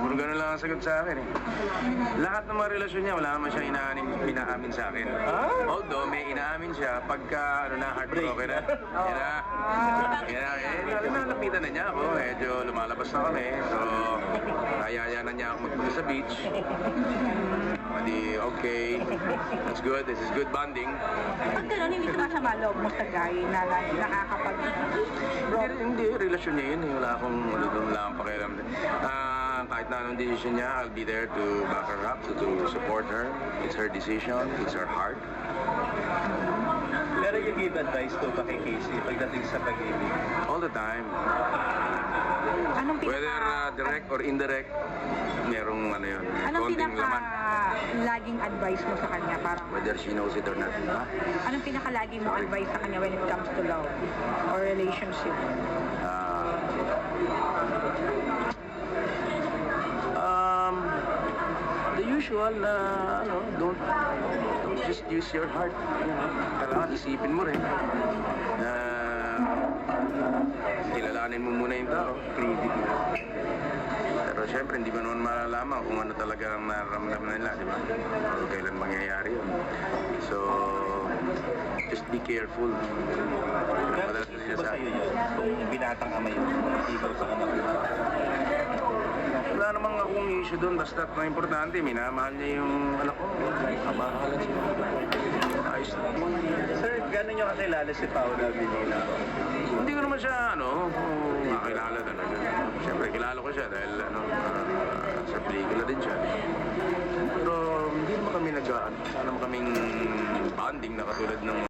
Puro ganun lang ang sagot sa akin eh. Lahat ng mga relasyon niya, wala naman siya inaamin sa akin. Although, may inaamin siya pagka, heartbroken na. Nalapitan na niya ako. Medyo lumalabas na kami. So, kayaya na niya ako magpunta sa beach. Di, okay. That's good. This is good bonding. Pag gano'n, hindi ka masama loob mo sa guy na nakakapag-broke. Hindi, relasyon niya yun. Wala akong pakialam. Kahit na anong decision niya, I'll be there to back her up, to support her. It's her decision. It's her heart. Pero you give advice to ba kay Casey pagdating sa pag-ibig? All the time. Anong Whether direct or indirect, merong yun, Anong konting laman. laging advice mo sa kanya? Parang, Whether she knows it or not. anong pinaka-laging mo advice sa kanya when it comes to love or relationship? The usual na, don't just use your heart. Kailangan isipin mo rin. Kilalanin mo muna yung tao. Pero syempre, hindi mo naman malalaman kung ano talaga ang nararamdaman nila, di ba? O kailan mangyayari yun. So, just be careful. Pero issue ba sa'yo yun? Kung binatang ama yun, ikaw sa anak mo? Wala namang akong issue doon, basta ang importante, minamahal niya yung anak ko. Kamahalan siya. Ayos na. Sir, gano'n nyo kakilala si Paula Villela? Hindi ko naman siya, makilala talaga. Siyempre, kilala ko siya dahil, sa pelikula din siya. Pero hindi naman kami sana naman kaming bonding na katulad ng